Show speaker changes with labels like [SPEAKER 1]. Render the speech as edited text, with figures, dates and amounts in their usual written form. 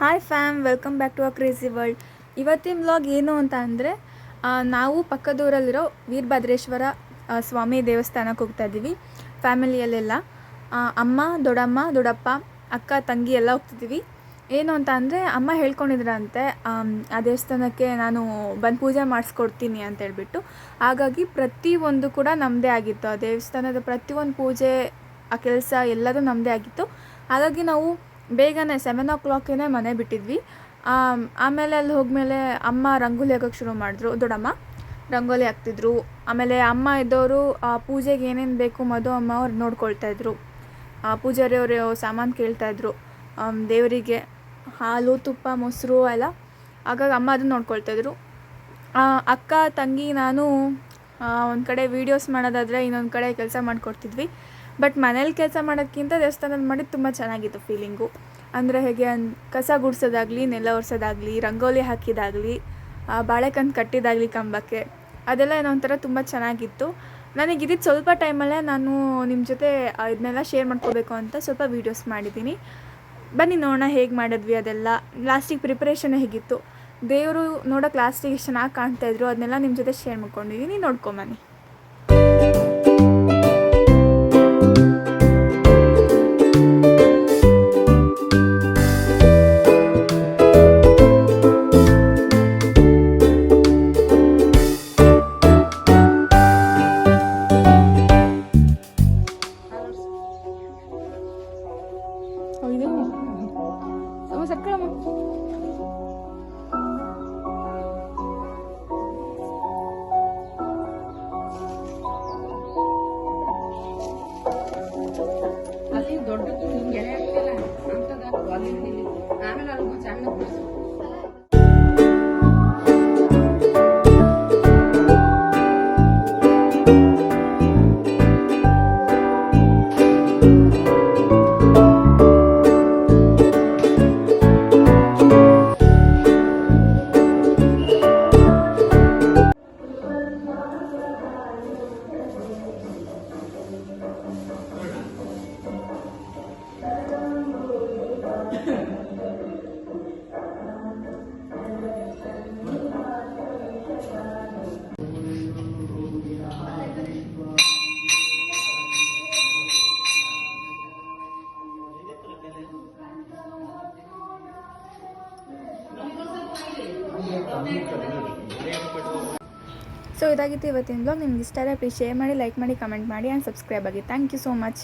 [SPEAKER 1] Hi fam, welcome back to a crazy world. ಇವತ್ತಿನ vlog ಏನು ಅಂತ ಅಂದರೆ, ನಾವು ಪಕ್ಕದೂರಲ್ಲಿರೋ ವೀರಭದ್ರೇಶ್ವರ ಸ್ವಾಮಿ ದೇವಸ್ಥಾನಕ್ಕೆ ಹೋಗ್ತಾ ಇದ್ದೀವಿ ಫ್ಯಾಮಿಲಿಯಲ್ಲೆಲ್ಲ. ಅಮ್ಮ, ದೊಡ್ಡಮ್ಮ, ದೊಡ್ಡಪ್ಪ, ಅಕ್ಕ, ತಂಗಿ ಎಲ್ಲ ಹೋಗ್ತಿದ್ದೀವಿ. ಏನು ಅಂತ ಅಂದರೆ, ಅಮ್ಮ ಹೇಳ್ಕೊಂಡಿದ್ರಂತೆ ಆ ದೇವಸ್ಥಾನಕ್ಕೆ ನಾನು ಬಂದು ಪೂಜೆ ಮಾಡಿಸ್ಕೊಡ್ತೀನಿ ಅಂತ ಹೇಳ್ಬಿಟ್ಟು. ಹಾಗಾಗಿ ಪ್ರತಿಯೊಂದು ಕೂಡ ನಮ್ಮದೇ ಆಗಿತ್ತು. ಆ ದೇವಸ್ಥಾನದ ಪ್ರತಿಯೊಂದು ಪೂಜೆ, ಆ ಕೆಲಸ ಎಲ್ಲದೂ ನಮ್ಮದೇ ಆಗಿತ್ತು. ಹಾಗಾಗಿ ನಾವು ಬೇಗನೆ 7 o'clock ಮನೆ ಬಿಟ್ಟಿದ್ವಿ. ಆಮೇಲೆ ಅಲ್ಲಿ ಹೋದ್ಮೇಲೆ ಅಮ್ಮ ರಂಗೋಲಿ ಹಾಕೋಕ್ಕೆ ಶುರು ಮಾಡಿದ್ರು. ದೊಡ್ಡಮ್ಮ ರಂಗೋಲಿ ಹಾಕ್ತಿದ್ರು. ಆಮೇಲೆ ಅಮ್ಮ ಇದ್ದವರು ಪೂಜೆಗೆ ಏನೇನು ಬೇಕು ಮಧು ಅಮ್ಮ ಅವ್ರು ನೋಡ್ಕೊಳ್ತಾಯಿದ್ರು. ಪೂಜಾರಿಯವರು ಸಾಮಾನು ಕೇಳ್ತಾಯಿದ್ರು ದೇವರಿಗೆ, ಹಾಲು, ತುಪ್ಪ, ಮೊಸರು ಎಲ್ಲ. ಹಾಗಾಗಿ ಅಮ್ಮ ಅದನ್ನು ನೋಡ್ಕೊಳ್ತಾಯಿದ್ರು. ಅಕ್ಕ, ತಂಗಿ, ನಾನು ಒಂದು ಕಡೆ ವೀಡಿಯೋಸ್ ಮಾಡೋದಾದರೆ ಇನ್ನೊಂದು ಕಡೆ ಕೆಲಸ ಮಾಡಿಕೊಡ್ತಿದ್ವಿ. ಬಟ್ ಮನೇಲಿ ಕೆಲಸ ಮಾಡೋಕ್ಕಿಂತ ದೇವಸ್ಥಾನದಲ್ಲಿ ಮಾಡಿದ್ದು ತುಂಬ ಚೆನ್ನಾಗಿತ್ತು ಫೀಲಿಂಗು. ಅಂದರೆ ಹೇಗೆ ಕಸ ಗುಡಿಸೋದಾಗಲಿ, ನೆಲ ಒರೆಸೋದಾಗಲಿ, ರಂಗೋಲಿ ಹಾಕಿದಾಗಲಿ, ಬಾಳೆಕಂದು ಕಟ್ಟಿದಾಗಲಿ ಕಂಬಕ್ಕೆ, ಅದೆಲ್ಲ ಏನೋ ಒಂಥರ ತುಂಬ ಚೆನ್ನಾಗಿತ್ತು. ನನಗಿದ್ದು ಸ್ವಲ್ಪ ಟೈಮಲ್ಲೇ ನಾನು ನಿಮ್ಮ ಜೊತೆ ಇದನ್ನೆಲ್ಲ ಶೇರ್ ಮಾಡ್ಕೋಬೇಕು ಅಂತ ಸ್ವಲ್ಪ ವೀಡಿಯೋಸ್ ಮಾಡಿದ್ದೀನಿ. ಬನ್ನಿ ನೋಡೋಣ ಹೇಗೆ ಮಾಡಿದ್ವಿ ಅದೆಲ್ಲ. ಲಾಸ್ಟಿಗೆ ಪ್ರಿಪ್ರೇಷನ್ ಹೇಗಿತ್ತು, ದೇವರು ನೋಡೋಕೆ ಲಾಸ್ಟಿಗೆ ಎಷ್ಟು ಚೆನ್ನಾಗಿ ಕಾಣ್ತಾಯಿದ್ರು, ಅದನ್ನೆಲ್ಲ ನಿಮ್ಮ ಜೊತೆ ಶೇರ್ ಮಾಡ್ಕೊಂಡಿದ್ದೀನಿ. ನೋಡ್ಕೊಂಬನ್ನಿ. ಸೊ ಇದಾಗಿತ್ತು ಇವತ್ತಿನ ಬ್ಲಾಗ್. ನಿಮ್ಗೆ ಇಷ್ಟ ಆದರೆ ಪ್ಲೀಸ್ ಶೇರ್ ಮಾಡಿ, ಲೈಕ್ ಮಾಡಿ, ಕಮೆಂಟ್ ಮಾಡಿ ಆ್ಯಂಡ್ ಸಬ್ಸ್ಕ್ರೈಬ್ ಆಗಿ. Thank you so much.